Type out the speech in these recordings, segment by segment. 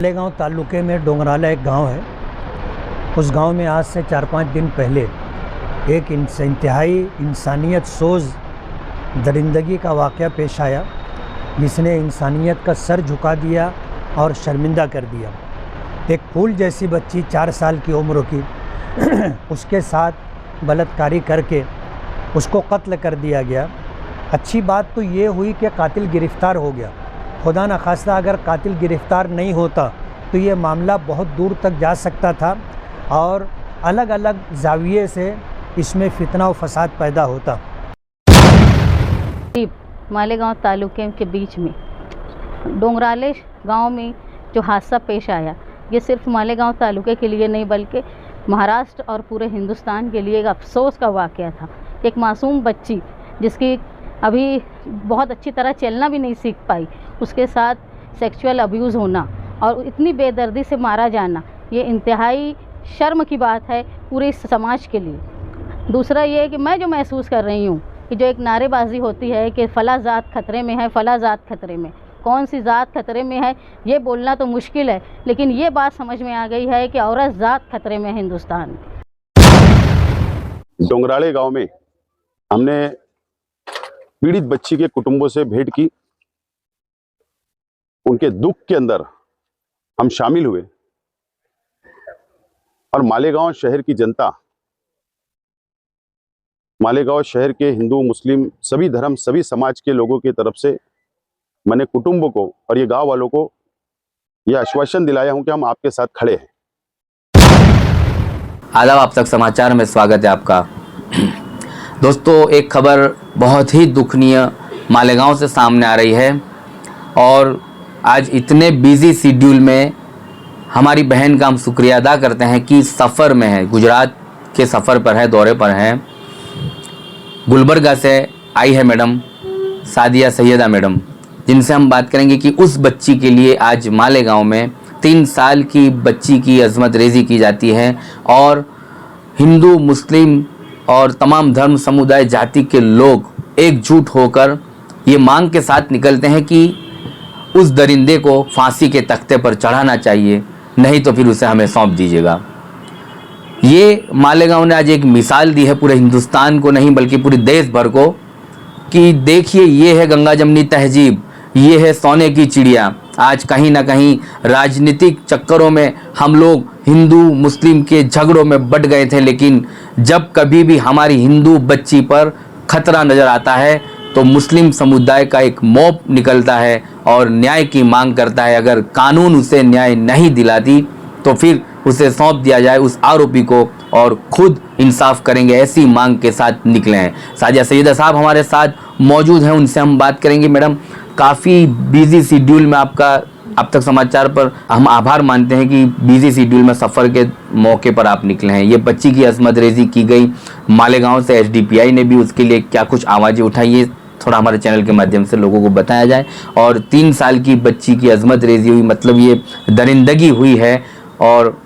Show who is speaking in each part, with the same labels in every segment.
Speaker 1: मालेगांव तालुके में डोंगराला एक गांव है। उस गांव में आज से 4-5 दिन पहले एक इंतहाई इंसानियत सोज दरिंदगी का वाक़या पेश आया, जिसने इंसानियत का सर झुका दिया और शर्मिंदा कर दिया। एक फूल जैसी बच्ची 4 साल की उम्र की उसके साथ बलात्कारी करके उसको कत्ल कर दिया गया। अच्छी बात तो ये हुई कि कातिल गिरफ़्तार हो गया। खुदा न खास्ता अगर कातिल गिरफ़्तार नहीं होता तो ये मामला बहुत दूर तक जा सकता था और अलग अलग ज़ाविये से इसमें फितना और फसाद पैदा होता।
Speaker 2: मालेगांव तालुके के बीच में डोंगराले गांव में जो हादसा पेश आया, ये सिर्फ मालेगांव तालुके के लिए नहीं बल्कि महाराष्ट्र और पूरे हिंदुस्तान के लिए एक अफसोस का वाक़या था। एक मासूम बच्ची जिसकी अभी बहुत अच्छी तरह चलना भी नहीं सीख पाई, उसके साथ सेक्सुअल अब्यूज़ होना और इतनी बेदर्दी से मारा जाना, ये इंतहाई शर्म की बात है पूरे समाज के लिए। दूसरा ये है कि मैं जो महसूस कर रही हूँ कि जो एक नारेबाजी होती है कि फ़ला ज़ात खतरे में है, फ़ला ज़ात खतरे में, कौन सी ज़ात खतरे में है ये बोलना तो मुश्किल है, लेकिन ये बात समझ में आ गई है कि औरत ज़ात खतरे में है हिंदुस्तान में।
Speaker 3: डोंगराले गांव में हमने पीड़ित बच्ची के कुटुंबों से भेंट की, उनके दुख के अंदर हम शामिल हुए और मालेगांव शहर की जनता, मालेगांव शहर के हिंदू मुस्लिम सभी धर्म सभी समाज के लोगों की तरफ से मैंने कुटुंबों को और ये गांव वालों को यह आश्वासन दिलाया हूं कि हम आपके साथ खड़े हैं।
Speaker 4: आदाब, आप तक समाचार में स्वागत है आपका। दोस्तों, एक खबर बहुत ही दुखनीय मालेगांव से सामने आ रही है और आज इतने बिजी शेड्यूल में हमारी बहन का हम शुक्रिया अदा करते हैं कि सफ़र में है, गुजरात के सफ़र पर है, दौरे पर हैं। गुलबर्गा से आई है मैडम सादिया सैयदा मैडम, जिनसे हम बात करेंगे कि उस बच्ची के लिए आज मालेगांव में 3 साल की बच्ची की अज़मत रेज़ी की जाती है और हिंदू मुस्लिम और तमाम धर्म समुदाय जाति के लोग एकजुट होकर ये मांग के साथ निकलते हैं कि उस दरिंदे को फांसी के तख्ते पर चढ़ाना चाहिए, नहीं तो फिर उसे हमें सौंप दीजिएगा। ये मालेगांव ने आज एक मिसाल दी है पूरे हिंदुस्तान को नहीं बल्कि पूरे देश भर को कि देखिए, ये है गंगा जमनी तहजीब, ये है सोने की चिड़िया। आज कहीं ना कहीं राजनीतिक चक्करों में हम लोग हिंदू मुस्लिम के झगड़ों में बट गए थे, लेकिन जब कभी भी हमारी हिंदू बच्ची पर खतरा नज़र आता है तो मुस्लिम समुदाय का एक मॉब निकलता है और न्याय की मांग करता है। अगर कानून उसे न्याय नहीं दिलाती तो फिर उसे सौंप दिया जाए उस आरोपी को और खुद इंसाफ करेंगे, ऐसी मांग के साथ निकले हैं। सादिया सैयदा साहब हमारे साथ मौजूद हैं, उनसे हम बात करेंगे। मैडम, काफ़ी बिजी शेड्यूल में आपका अब तक समाचार पर हम आभार मानते हैं कि बिजी शेड्यूल में सफ़र के मौके पर आप निकले हैं। ये बच्ची की अज़मत रेज़ी की गई मालेगांव से, एसडीपीआई ने भी उसके लिए क्या कुछ आवाज़ें उठाई, ये थोड़ा हमारे चैनल के माध्यम से लोगों को बताया जाए। और 3 साल की बच्ची की अज़मत रेज़ी हुई, मतलब ये दरिंदगी हुई है और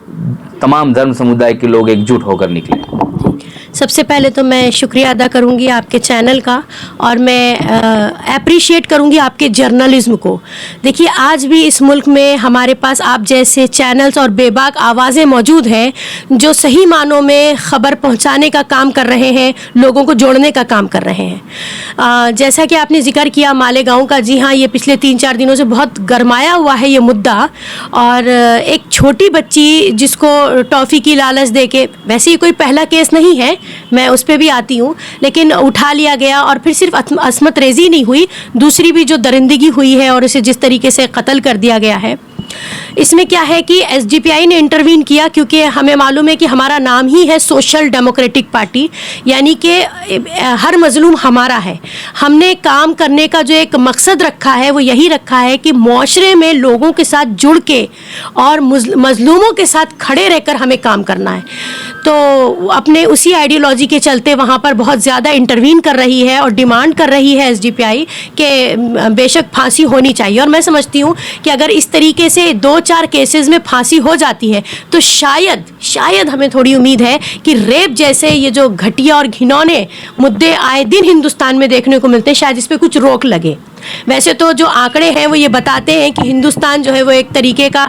Speaker 4: तमाम धर्म समुदाय के लोग एकजुट होकर निकले।
Speaker 5: सबसे पहले तो मैं शुक्रिया अदा करूंगी आपके चैनल का और मैं अप्रिशिएट करूंगी आपके जर्नलिज्म को। देखिए, आज भी इस मुल्क में हमारे पास आप जैसे चैनल्स और बेबाक आवाज़ें मौजूद हैं जो सही मानों में ख़बर पहुंचाने का काम कर रहे हैं, लोगों को जोड़ने का काम कर रहे हैं। जैसा कि आपने जिक्र किया मालेगांव का, जी हाँ, ये पिछले 3-4 दिनों से बहुत गरमाया हुआ है ये मुद्दा। और एक छोटी बच्ची जिसको टॉफ़ी की लालच देके, वैसे ही कोई पहला केस नहीं है, मैं उस पर भी आती हूँ, लेकिन उठा लिया गया और फिर सिर्फ अज़मत रेज़ी नहीं हुई, दूसरी भी जो दरिंदगी हुई है और इसे जिस तरीके से कत्ल कर दिया गया है, इसमें क्या है कि एसडीपीआई ने इंटरवीन किया क्योंकि हमें मालूम है कि हमारा नाम ही है सोशल डेमोक्रेटिक पार्टी, यानी कि हर मजलूम हमारा है। हमने काम करने का जो एक मकसद रखा है वो यही रखा है कि मुआशरे में लोगों के साथ जुड़ के और मजलूमों के साथ खड़े रहकर हमें काम करना है। तो अपने उसी आइडियोलॉजी के चलते वहाँ पर बहुत ज़्यादा इंटरवीन कर रही है और डिमांड कर रही है एसडीपीआई कि बेशक फांसी होनी चाहिए। और मैं समझती हूँ कि अगर इस तरीके से 2-4 केसेस में फांसी हो जाती है तो शायद हमें थोड़ी उम्मीद है कि रेप जैसे ये जो घटिया और घिनौने मुद्दे आए दिन हिंदुस्तान में देखने को मिलते हैं, शायद इस पर कुछ रोक लगे। वैसे तो जो आंकड़े हैं वो ये बताते हैं कि हिंदुस्तान जो है वो एक तरीके का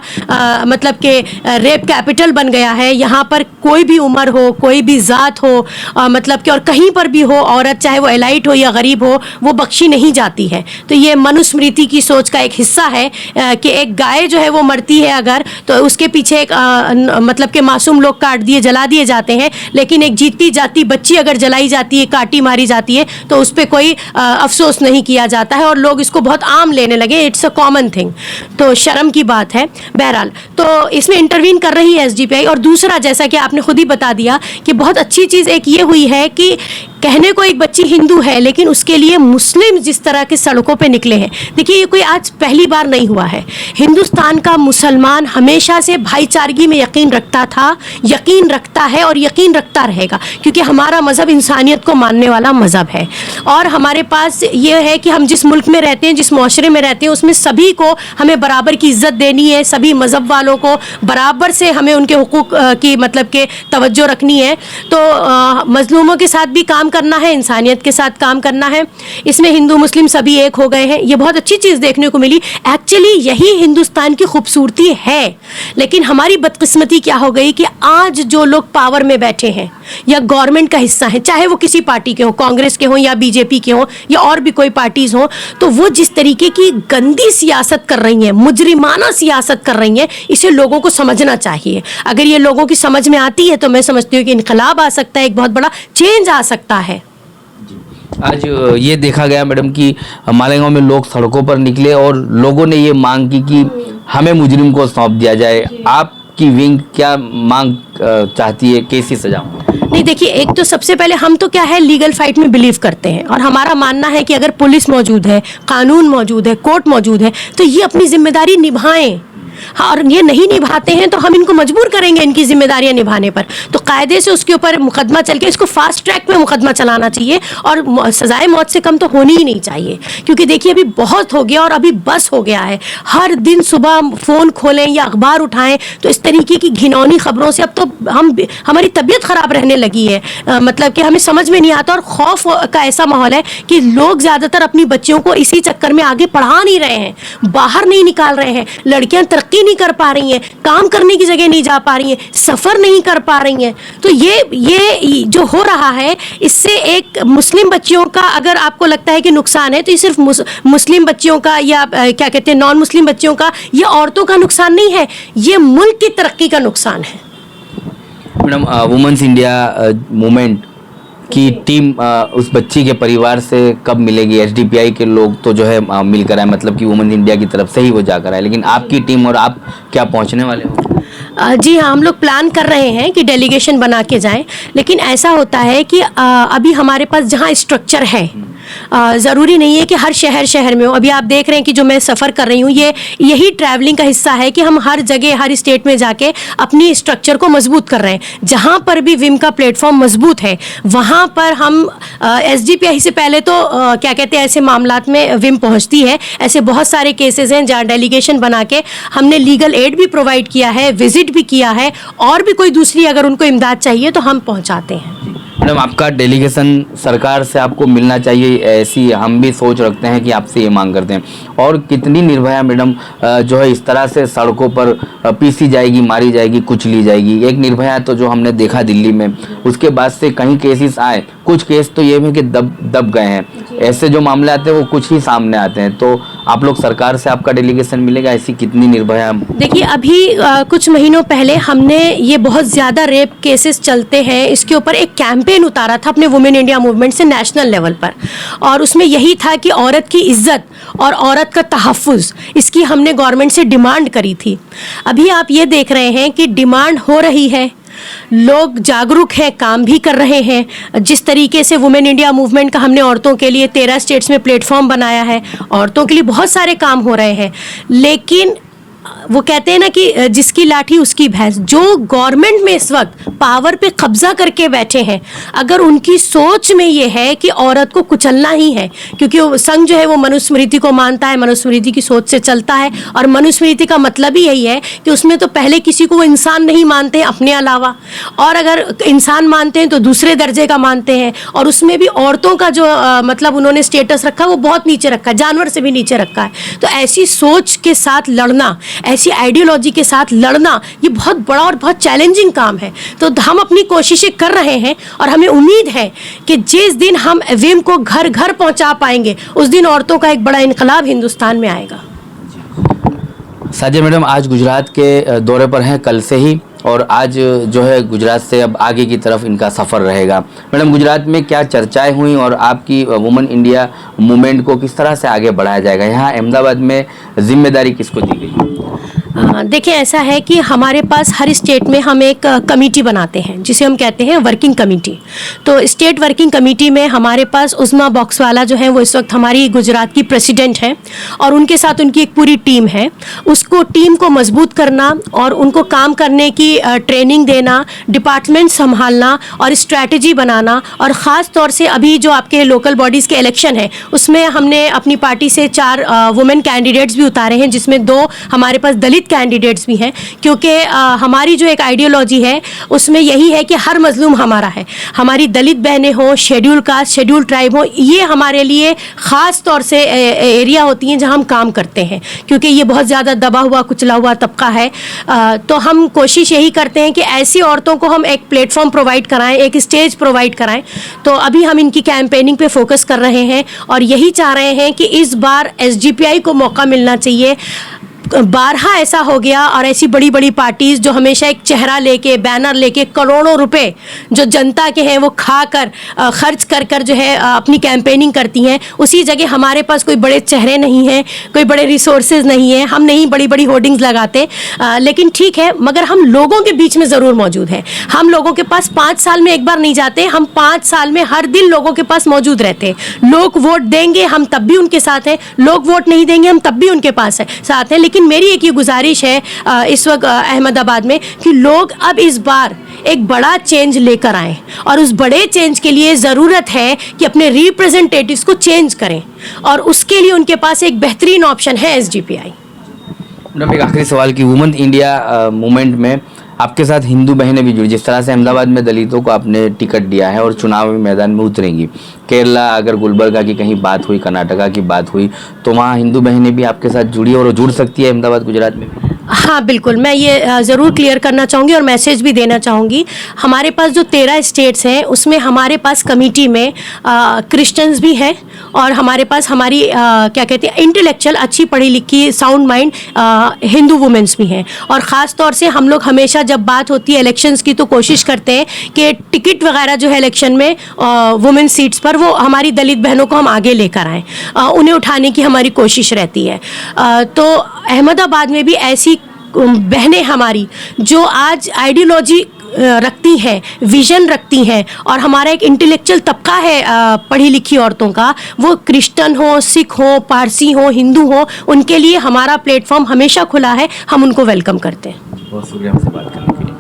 Speaker 5: मतलब कि रेप कैपिटल बन गया है। यहाँ पर कोई भी उम्र हो, कोई भी ज़ात हो, मतलब कि और कहीं पर भी हो औरत, चाहे वो एलाइट हो या गरीब हो, वो बख्शी नहीं जाती है। तो ये मनुस्मृति की सोच का एक हिस्सा है कि एक गाय जो है वो मरती है अगर, तो उसके पीछे एक मतलब कि मासूम लोग काट दिए, जला दिए जाते हैं, लेकिन एक जीती जाती बच्ची अगर जलाई जाती है, काटी मारी जाती है, तो उस पर कोई अफसोस नहीं किया जाता है और लोग इसको बहुत आम लेने लगे। It's a common thing. तो शर्म की बात है। बहरहाल तो इसमें इंटरवीन कर रही है एसडीपीआई। और दूसरा, जैसा कि आपने खुद ही बता दिया कि बहुत अच्छी चीज़ एक ये हुई है कि कहने को एक बच्ची हिंदू है, लेकिन उसके लिए मुस्लिम जिस तरह के सड़कों पे निकले हैं, देखिए ये कोई आज पहली बार नहीं हुआ है। हिंदुस्तान का मुसलमान हमेशा से भाईचारगी में यकीन रखता था, यकीन रखता है और यकीन रखता रहेगा, क्योंकि हमारा मज़हब इंसानियत को मानने वाला मज़हब है। और हमारे पास ये है कि हम जिस मुल्क में रहते हैं, जिस मुआशरे में रहते हैं, उसमें सभी को हमें बराबर की इज़्ज़त देनी है, सभी मज़हब वालों को बराबर से हमें उनके हुकूक की मतलब के तवज्जो रखनी है। तो मजलूमों के साथ भी काम करना है, इंसानियत के साथ काम करना है। इसमें हिंदू मुस्लिम सभी एक हो गए हैं, ये बहुत अच्छी चीज़ देखने को मिली। एक्चुअली यही हिंदुस्तान की खूबसूरती है। लेकिन हमारी बदकिस्मती क्या हो गई कि आज जो लोग पावर में बैठे हैं या गवर्नमेंट का हिस्सा है, चाहे वो किसी पार्टी के हों, कांग्रेस के हों या बीजेपी के हों या और भी कोई पार्टीज हों, तो वो जिस तरीके की गंदी सियासत कर रही हैं, मुजरिमाना सियासत कर रही हैं, इसे लोगों को समझना चाहिए। अगर ये लोगों की समझ में आती है तो मैं समझती हूँ कि इनकलाब आ सकता है, एक बहुत बड़ा चेंज आ सकता है।
Speaker 4: आज ये देखा गया मैडम कि मालेगांव में लोग सड़कों पर निकले और लोगों ने ये मांग की कि हमें मुजरिम को सौंप दिया जाए। आपकी विंग क्या मांग चाहती है, कैसी सजा?
Speaker 5: नहीं, देखिए, एक तो सबसे पहले हम तो क्या है, लीगल फाइट में बिलीव करते हैं और हमारा मानना है कि अगर पुलिस मौजूद है, कानून मौजूद है, कोर्ट मौजूद है, तो ये अपनी जिम्मेदारी निभाएं। हाँ, और ये नहीं निभाते हैं तो हम इनको मजबूर करेंगे इनकी जिम्मेदारियां निभाने पर। तो कायदे से उसके ऊपर मुकदमा चल के इसको फास्ट ट्रैक में मुकदमा चलाना चाहिए और सजाए मौत से कम तो होनी ही नहीं चाहिए। क्योंकि देखिए अभी बहुत हो गया और अभी बस हो गया है। हर दिन सुबह फ़ोन खोलें या अखबार उठाएं तो इस तरीके की घिनौनी खबरों से अब तो हमारी तबीयत ख़राब रहने लगी है। मतलब कि हमें समझ में नहीं आता और खौफ का ऐसा माहौल है कि लोग ज़्यादातर अपनी बच्चियों को इसी चक्कर में आगे पढ़ा नहीं रहे हैं, बाहर नहीं निकाल रहे हैं। लड़कियाँ तरक्की नहीं कर पा रही हैं, काम करने की जगह नहीं जा पा रही हैं, सफ़र नहीं कर पा रही हैं। तो ये जो हो रहा है, इससे एक मुस्लिम बच्चियों का अगर आपको लगता है कि नुकसान है, तो ये सिर्फ मुस्लिम बच्चियों का या क्या कहते हैं नॉन मुस्लिम बच्चियों का या औरतों का नुकसान नहीं है, ये मुल्क की तरक्की का नुकसान है।
Speaker 4: मैडम, वुमेन्स इंडिया मूवमेंट की टीम उस बच्ची के परिवार से कब मिलेगी? एसडीपीआई के लोग तो जो है मिलकर आए, मतलब कि वुमेन्स इंडिया की तरफ से ही वो जाकर आए, लेकिन आपकी टीम और आप क्या पहुंचने वाले हो?
Speaker 5: जी हाँ, हम लोग प्लान कर रहे हैं कि डेलीगेशन बना के जाएं, लेकिन ऐसा होता है कि अभी हमारे पास जहाँ स्ट्रक्चर है, ज़रूरी नहीं है कि हर शहर में हो। अभी आप देख रहे हैं कि जो मैं सफ़र कर रही हूँ, यही ट्रैवलिंग का हिस्सा है कि हम हर जगह हर स्टेट में जाके अपनी स्ट्रक्चर को मजबूत कर रहे हैं। जहाँ पर भी विम का प्लेटफॉर्म मजबूत है, वहाँ पर हम एसडीपीआई से पहले तो क्या कहते हैं ऐसे मामलात में विम पहुँचती है। ऐसे बहुत सारे केसेस हैं जहाँ डेलीगेशन बना के हमने लीगल एड भी प्रोवाइड किया है, विजिट भी किया है, और भी कोई दूसरी अगर उनको इमदाद चाहिए तो हम पहुँचाते हैं।
Speaker 4: मैडम, आपका डेलीगेशन सरकार से आपको मिलना चाहिए, ऐसी हम भी सोच रखते हैं कि आपसे ये मांग करते हैं। और कितनी निर्भया मैडम जो है इस तरह से सड़कों पर पीसी जाएगी, मारी जाएगी, कुचली जाएगी। एक निर्भया तो जो हमने देखा दिल्ली में, उसके बाद से कहीं केसेस आए, कुछ केस तो ये है कि दब गए हैं। ऐसे जो मामले आते हैं वो कुछ ही सामने आते हैं। तो आप लोग सरकार से आपका डेलीगेशन मिलेगा, ऐसी कितनी निर्भया?
Speaker 5: देखिए, अभी कुछ महीनों पहले हमने ये बहुत ज़्यादा रेप केसेस चलते हैं, इसके ऊपर एक कैंपेन उतारा था अपने वुमेन इंडिया मूवमेंट से नेशनल लेवल पर, और उसमें यही था कि औरत की इज्जत और औरत का तहफ़्फ़ुज़, इसकी हमने गवर्नमेंट से डिमांड करी थी। अभी आप ये देख रहे हैं कि डिमांड हो रही है, लोग जागरूक हैं, काम भी कर रहे हैं। जिस तरीके से वुमेन इंडिया मूवमेंट का हमने औरतों के लिए 13 स्टेट्स में प्लेटफॉर्म बनाया है, औरतों के लिए बहुत सारे काम हो रहे हैं, लेकिन वो कहते हैं ना कि जिसकी लाठी उसकी भैंस। जो गवर्नमेंट में इस वक्त पावर पे कब्जा करके बैठे हैं, अगर उनकी सोच में ये है कि औरत को कुचलना ही है, क्योंकि वो संघ जो है वो मनुस्मृति को मानता है, मनुस्मृति की सोच से चलता है, और मनुस्मृति का मतलब ही यही है कि उसमें तो पहले किसी को वो इंसान नहीं मानते हैं अपने अलावा, और अगर इंसान मानते हैं तो दूसरे दर्जे का मानते हैं, और उसमें भी औरतों का जो मतलब उन्होंने स्टेटस रखा वो बहुत नीचे रखा है, जानवर से भी नीचे रखा है। तो ऐसी सोच के साथ लड़ना, ऐसी आइडियोलॉजी के साथ लड़ना, ये बहुत बड़ा और बहुत चैलेंजिंग काम है। तो हम अपनी कोशिशें कर रहे हैं, और हमें उम्मीद है कि जिस दिन हम ईवीएम को घर घर पहुंचा पाएंगे, उस दिन औरतों का एक बड़ा इनकलाब हिंदुस्तान में आएगा।
Speaker 4: साजिया मैडम आज गुजरात के दौरे पर हैं कल से ही, और आज जो है गुजरात से अब आगे की तरफ इनका सफ़र रहेगा। मैडम गुजरात में क्या चर्चाएं हुई और आपकी वुमेन इंडिया मूवमेंट को किस तरह से आगे बढ़ाया जाएगा? यहाँ अहमदाबाद में जिम्मेदारी किसको दी गई?
Speaker 5: देखिए, ऐसा है कि हमारे पास हर स्टेट में हम एक कमेटी बनाते हैं जिसे हम कहते हैं वर्किंग कमेटी। तो स्टेट वर्किंग कमेटी में हमारे पास उस्मा बॉक्सवाला जो है वो इस वक्त हमारी गुजरात की प्रेसिडेंट है, और उनके साथ उनकी एक पूरी टीम है। उसको टीम को मजबूत करना और उनको काम करने की ट्रेनिंग देना, डिपार्टमेंट संभालना और स्ट्रैटेजी बनाना, और ख़ास तौर से अभी जो आपके लोकल बॉडीज़ के इलेक्शन है उसमें हमने अपनी पार्टी से 4 वुमेन कैंडिडेट्स भी उतारे हैं, जिसमें 2 हमारे पास दलित कैंडिडेट्स भी हैं, क्योंकि हमारी जो एक आइडियोलॉजी है उसमें यही है कि हर मजलूम हमारा है। हमारी दलित बहनें हों, शेड्यूल कास्ट, शेड्यूल ट्राइब हो, ये हमारे लिए ख़ास तौर से एरिया होती हैं जहां हम काम करते हैं, क्योंकि ये बहुत ज़्यादा दबा हुआ कुचला हुआ तबका है। तो हम कोशिश यही करते हैं कि ऐसी औरतों को हम एक प्लेटफॉर्म प्रोवाइड कराएं, एक स्टेज प्रोवाइड कराएं। तो अभी हम इनकी कैंपेनिंग पे फोकस कर रहे हैं, और यही चाह रहे हैं कि इस बार SGPI को मौका मिलना चाहिए। बारहा ऐसा हो गया, और ऐसी बड़ी बड़ी पार्टीज जो हमेशा एक चेहरा लेके, बैनर लेके, करोड़ों रुपए जो जनता के हैं वो खाकर खर्च कर कर जो है अपनी कैंपेनिंग करती हैं, उसी जगह हमारे पास कोई बड़े चेहरे नहीं हैं, कोई बड़े रिसोर्सेज नहीं हैं, हम नहीं बड़ी बड़ी होर्डिंग्स लगाते। लेकिन ठीक है, मगर हम लोगों के बीच में ज़रूर मौजूद हैं। हम लोगों के पास 5 साल में एक बार नहीं जाते, हम 5 साल में हर दिन लोगों के पास मौजूद रहते हैं। लोग वोट देंगे हम तब भी उनके साथ हैं, लोग वोट नहीं देंगे हम तब भी उनके पास है साथ हैं। लेकिन मेरी एक ये गुजारिश है इस वक्त अहमदाबाद में कि लोग अब इस बार एक बड़ा चेंज लेकर आएं, और उस बड़े चेंज के लिए ज़रूरत है कि अपने रिप्रेजेंटेटिव्स को चेंज करें, और उसके लिए उनके पास एक बेहतरीन ऑप्शन है SGPI।
Speaker 4: मैडम एक आखिरी सवाल कि वुमेन इंडिया मूवमेंट में आपके साथ हिंदू बहनें भी जुड़ी, जिस तरह से अहमदाबाद में दलितों को आपने टिकट दिया है और चुनावी मैदान में उतरेंगी, केरला अगर गुलबर्गा की कहीं बात हुई, कर्नाटका की बात हुई, तो वहाँ हिंदू बहनें भी आपके साथ जुड़ी और जुड़ सकती है अहमदाबाद गुजरात में?
Speaker 5: हाँ बिल्कुल, मैं ये ज़रूर क्लियर करना चाहूँगी और मैसेज भी देना चाहूँगी। हमारे पास जो 13 स्टेट्स हैं उसमें हमारे पास कमेटी में क्रिश्चियंस भी हैं, और हमारे पास हमारी क्या कहते हैं इंटेलेक्चुअल, अच्छी पढ़ी लिखी, साउंड माइंड हिंदू वुमेन्स भी हैं। और ख़ास तौर से हम लोग हमेशा जब बात होती है इलेक्शंस की तो कोशिश करते हैं कि टिकट वगैरह जो है इलेक्शन में वुमेन सीट्स पर, वो हमारी दलित बहनों को हम आगे लेकर आएँ, उन्हें उठाने की हमारी कोशिश रहती है। तो अहमदाबाद में भी ऐसी बहनें हमारी जो आज आइडियोलॉजी रखती हैं, विजन रखती हैं, और हमारा एक इंटेलेक्चुअल तबका है पढ़ी लिखी औरतों का, वो क्रिश्चियन हो, सिख हो, पारसी हो, हिंदू हो, उनके लिए हमारा प्लेटफॉर्म हमेशा खुला है, हम उनको वेलकम करते हैं।
Speaker 4: बहुत शुक्रिया हमसे बात करने के लिए।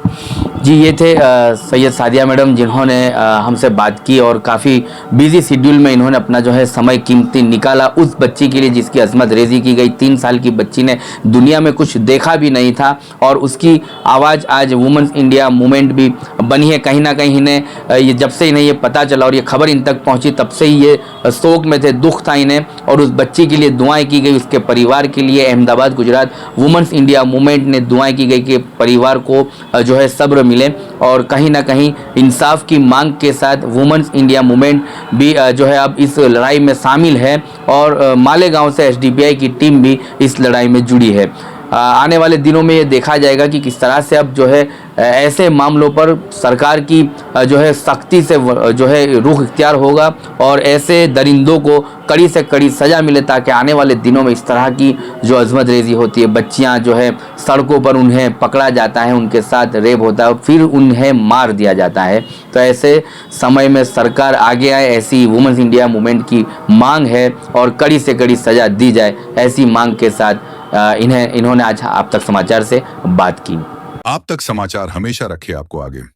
Speaker 4: जी, ये थे सैयद सादिया मैडम, जिन्होंने हमसे बात की और काफ़ी बिजी शेड्यूल में इन्होंने अपना जो है समय कीमती निकाला उस बच्ची के लिए जिसकी अजमत रेजी की गई। 3 साल की बच्ची ने दुनिया में कुछ देखा भी नहीं था, और उसकी आवाज़ आज वुमेन्स इंडिया मूवमेंट भी बनी है। कहीं ना कहीं इन्हें ये जब से इन्हें ये पता चला और ये खबर इन तक पहुँची, तब से ही ये शोक में थे, दुख था इन्हें, और उस बच्ची के लिए दुआएँ की गई, उसके परिवार के लिए। Ahmedabad Gujarat women's India movement ने दुआएँ की गई कि परिवार को जो है सब्र मिले, और कहीं ना कहीं इंसाफ की मांग के साथ वुमेन्स इंडिया मूवमेंट भी जो है अब इस लड़ाई में शामिल है, और मालेगांव से SDPI की टीम भी इस लड़ाई में जुड़ी है। आने वाले दिनों में ये देखा जाएगा कि किस तरह से अब जो है ऐसे मामलों पर सरकार की जो है सख्ती से जो है रुख इख्तियार होगा, और ऐसे दरिंदों को कड़ी से कड़ी सज़ा मिले, ताकि आने वाले दिनों में इस तरह की जो अजमत रेजी होती है, बच्चियां जो है सड़कों पर उन्हें पकड़ा जाता है, उनके साथ रेप होता है, फिर उन्हें मार दिया जाता है, तो ऐसे समय में सरकार आगे आए, ऐसी वुमेन्स इंडिया मूवमेंट की मांग है, और कड़ी से कड़ी सज़ा दी जाए, ऐसी मांग के साथ इन्होंने आज आप तक समाचार से बात की।
Speaker 6: आप तक समाचार हमेशा रखे आपको आगे।